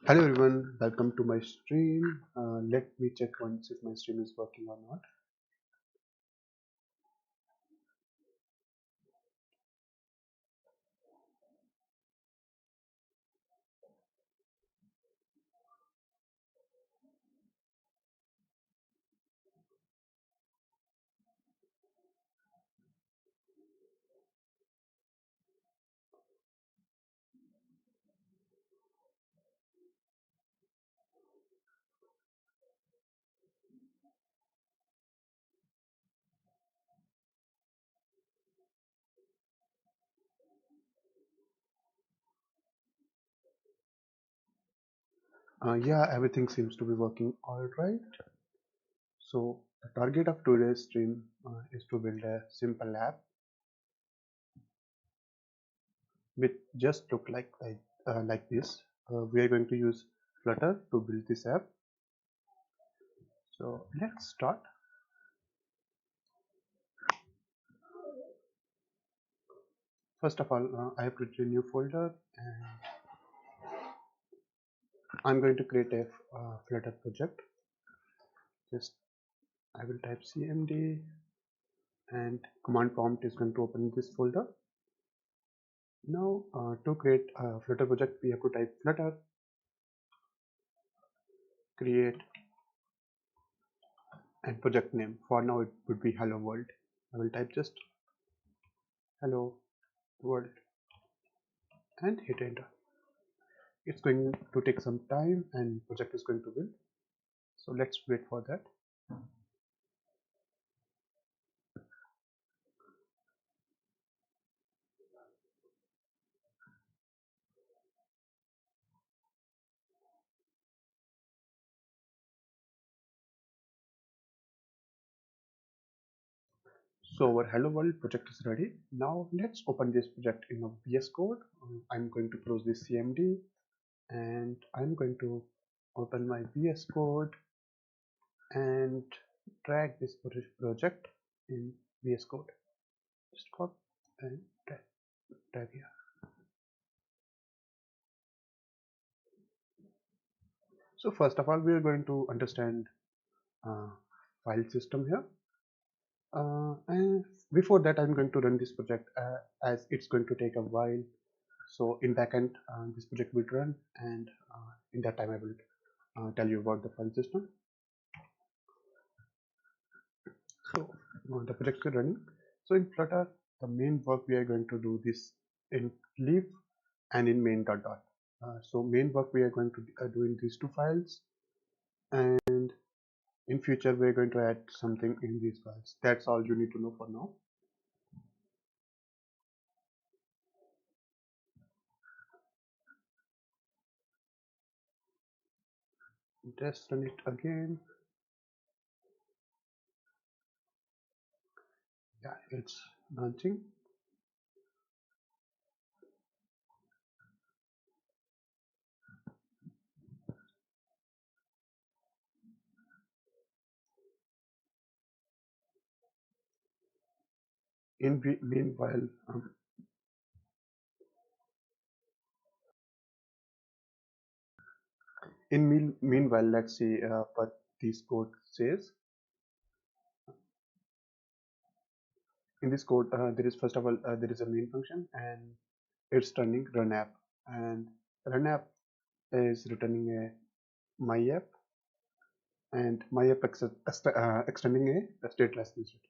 Hello everyone, welcome to my stream. Let me check once if my stream is working or not. Yeah, everything seems to be working all right. So the target of today's stream is to build a simple app which just look like this. We are going to use Flutter to build this app. So let's start. First of all, I have created a new folder and I'm going to create a Flutter project. Just I will type cmd and command prompt is going to open this folder. Now to create a Flutter project, we have to type Flutter create and project name. For now it would be hello world. I will type just hello world and hit enter. It's going to take some time and project is going to build. So let's wait for that. So our hello world project is ready. Now let's open this project in a VS Code. I'm going to close this CMD and I'm going to open my VS Code and drag this project in VS Code. Just copy and drag here. So first of all, we are going to understand uh, file system here. And before that, I'm going to run this project as it's going to take a while. So in backend, this project will run, and in that time, I will tell you about the file system. So the project is running. So in Flutter, the main work we are going to do this in leaf and in main dot dot. So main work we are going to do in these two files, and in future we're going to add something in these files. That's all you need to know for now. Just run it again. Yeah, it's launching. Meanwhile, meanwhile, let's see what this code says. In this code, there is first of all there is a main function and it's turning run app, and run app is returning a my app, and my app extending a stateless method.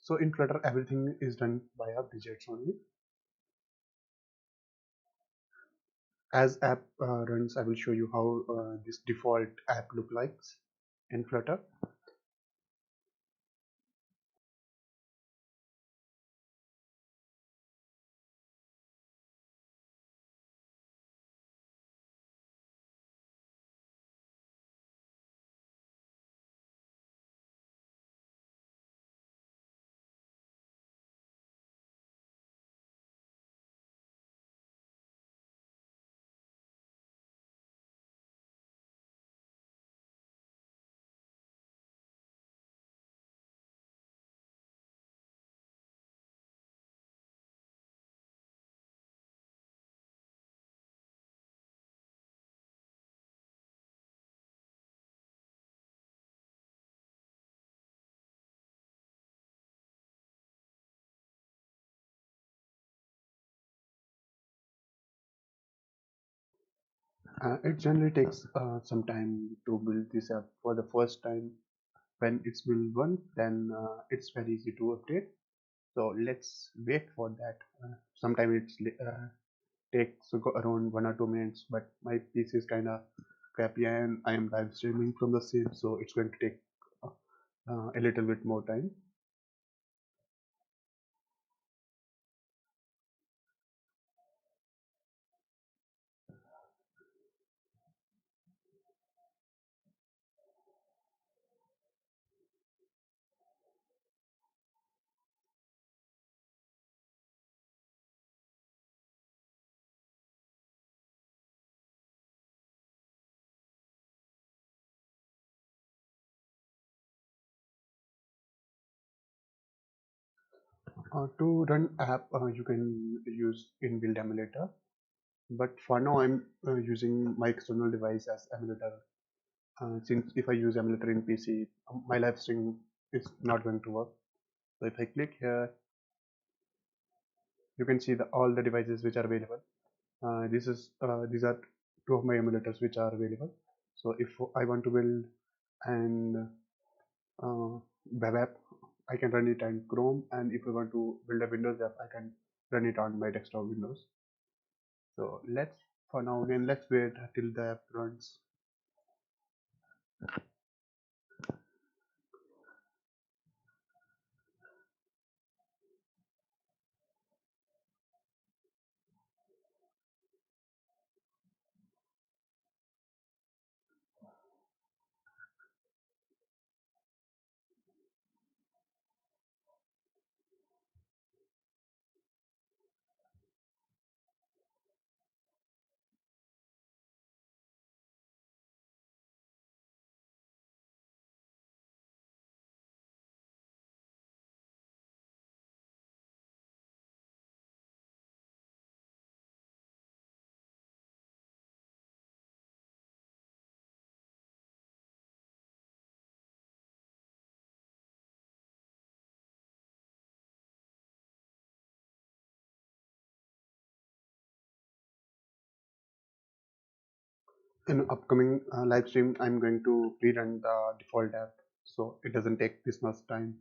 So in Flutter, everything is done via widgets only. As app runs, I will show you how this default app look likes in Flutter. It generally takes some time to build this app for the first time. When it's built once, then it's very easy to update. So let's wait for that. Sometimes takes around 1 or 2 minutes, but my PC is kind of crappy and I am live streaming from the same, so it's going to take uh, a little bit more time. To run app, you can use inbuilt emulator, but for now I'm using my external device as emulator. Since if I use emulator in PC, my live stream is not going to work. So if I click here, you can see all the devices which are available. These are two of my emulators which are available. So if I want to build an web app, I can run it on Chrome, and if I want to build a Windows app, I can run it on my desktop Windows. So for now again, let's wait till the app runs. In upcoming live stream, I'm going to rerun the default app, so it doesn't take this much time.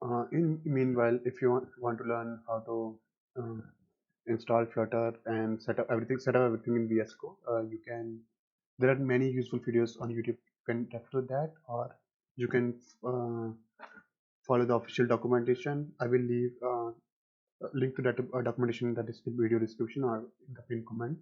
In meanwhile, if you want to learn how to uh, install Flutter and set up everything in VS Code, you can. There are many useful videos on YouTube. You can refer to that, or you can uh, follow the official documentation. I will leave a link to that documentation in the video description or in the pinned comment.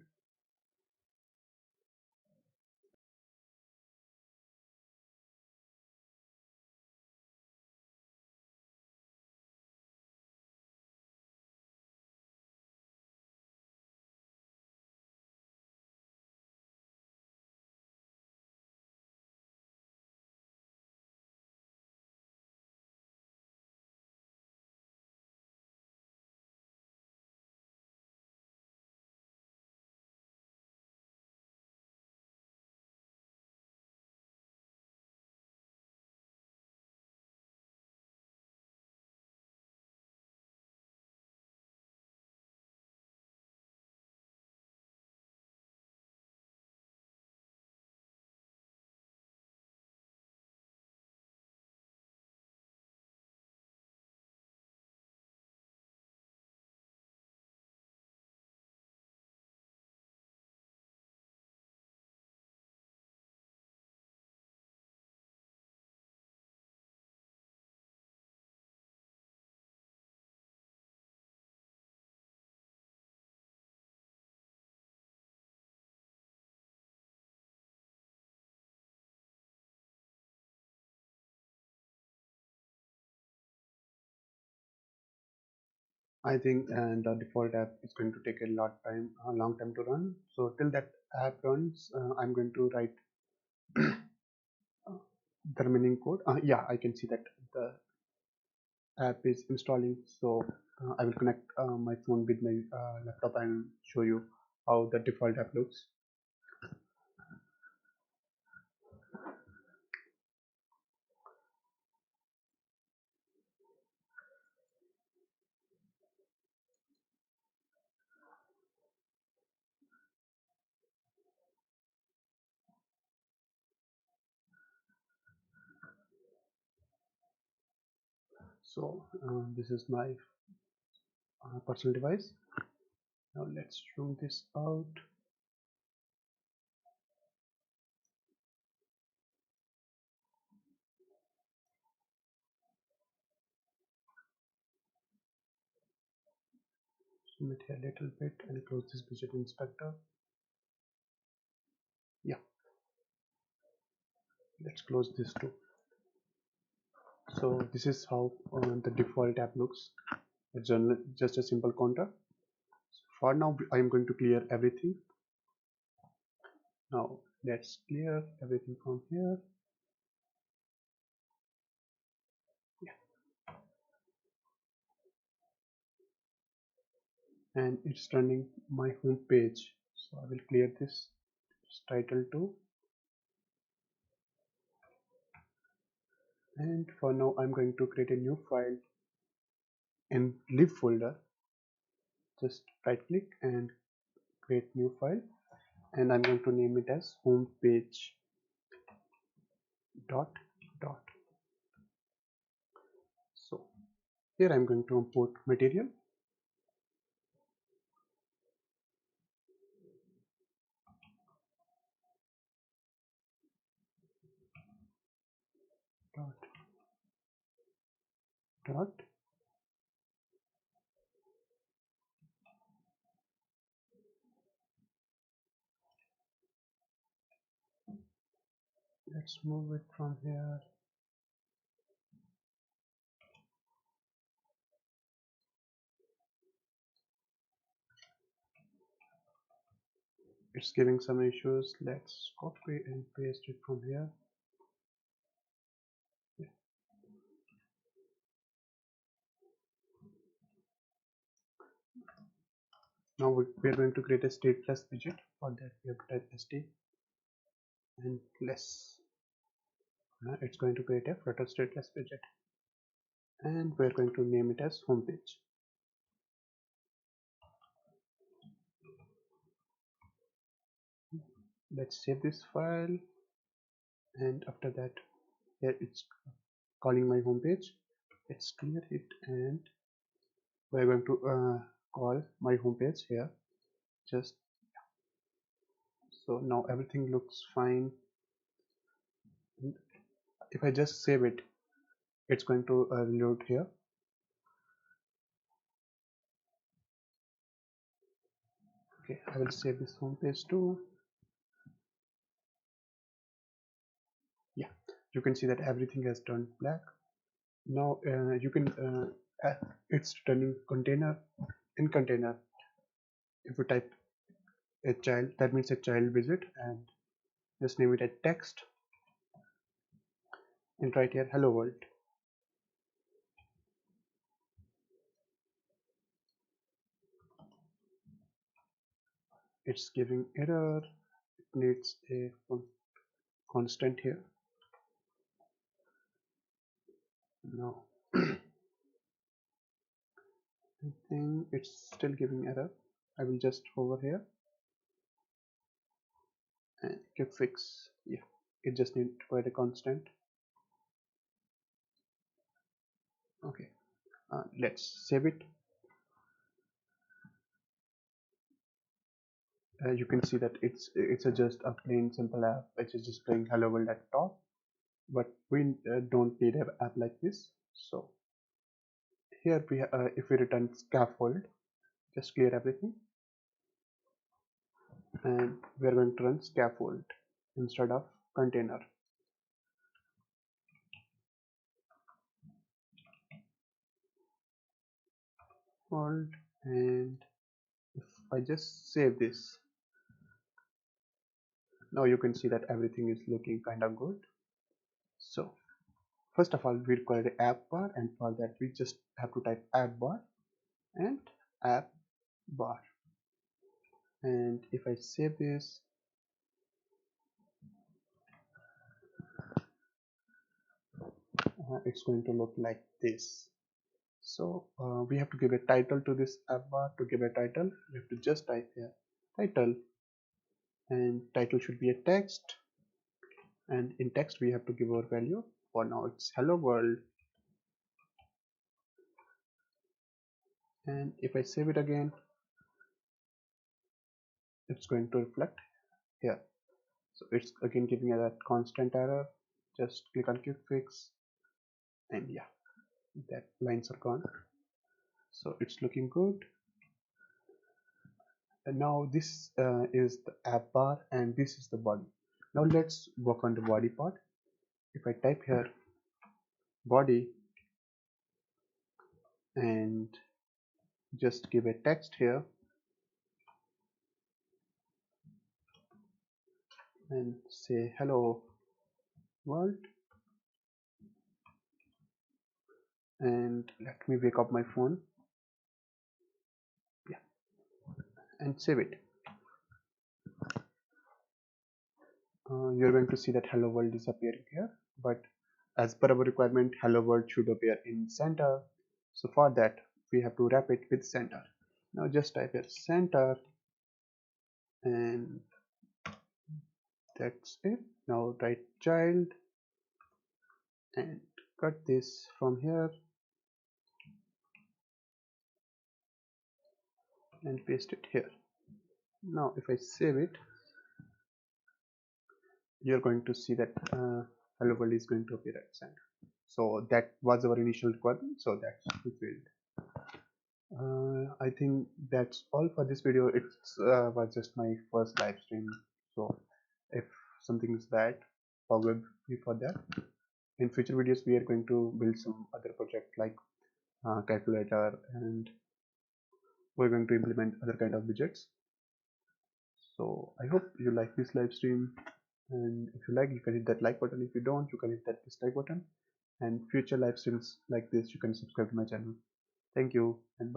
I think the default app is going to take a long time to run. So till that app runs, I'm going to write the remaining code. Yeah, I can see that the app is installing. So I will connect my phone with my laptop and show you how the default app looks. So this is my personal device. Now let's zoom this out. Zoom it here a little bit and close this widget inspector. Yeah, let's close this too. So this is how the default app looks. It's just a simple counter. For now, I am going to clear everything. Now let's clear everything from here. Yeah. And it's running my home page. So I will clear this title too. And for now, I'm going to create a new file in lib folder. Just right click and create new file, and I'm going to name it as homepage dot dot. So here I'm going to import material. Dot dot. Let's move it from here. It's giving some issues. Let's copy and paste it from here. Yeah. Now we're going to create a stateless widget. For that we have to type st and less. It's going to create a Flutter stateless widget, and we're going to name it as homepage. Let's save this file, and after that, here it's calling my homepage. let's clear it, and we're going to call my home page here. Just so now everything looks fine. If I just save it, it's going to reload here. Okay, I will save this home page too. Yeah, you can see that everything has turned black. Now you can it's turning container. In container, if you type a child, that means a child visit, and just name it a text and write here hello world. It's giving error. It needs a constant here. No, I think it's still giving error. I will just hover here and quick fix. Yeah, it just needs to provide a constant. Okay, let's save it. You can see that it's just a plain simple app which is displaying hello world at top, but we don't need an app like this. So here if we return scaffold, just clear everything, and we are going to run scaffold instead of container. Hold, and if I just save this, now you can see that everything is looking kind of good. So first of all, we require the app bar, and for that we just have to type app bar and app bar. And if I save this, it's going to look like this. So we have to give a title to this app bar. To give a title, we have to just type here title, and title should be a text, and in text we have to give our value. For now it's hello world, and if I save it again, it's going to reflect here. So it's again giving a that constant error. Just click on quick fix, and yeah, that lines are gone. So it's looking good. And now this is the app bar, and this is the body. Now let's work on the body part. If I type here body and just give a text here and say hello world, and let me wake up my phone, yeah, and save it. You're going to see that hello world is appearing here, but as per our requirement, hello world should appear in center. So for that we have to wrap it with center. Now just type here center, and that's it. Now write child and cut this from here and paste it here. Now if I save it, you're going to see that hello world is going to appear at center. So that was our initial requirement, so that's fulfilled. I think that's all for this video. It was just my first live stream, so if something is bad, forgive me for that. In future videos we are going to build some other project like calculator, and we're going to implement other kind of widgets. So I hope you like this live stream, and if you like, you can hit that like button. If you don't, you can hit that dislike button, and future live streams like this you can subscribe to my channel. Thank you, and bye.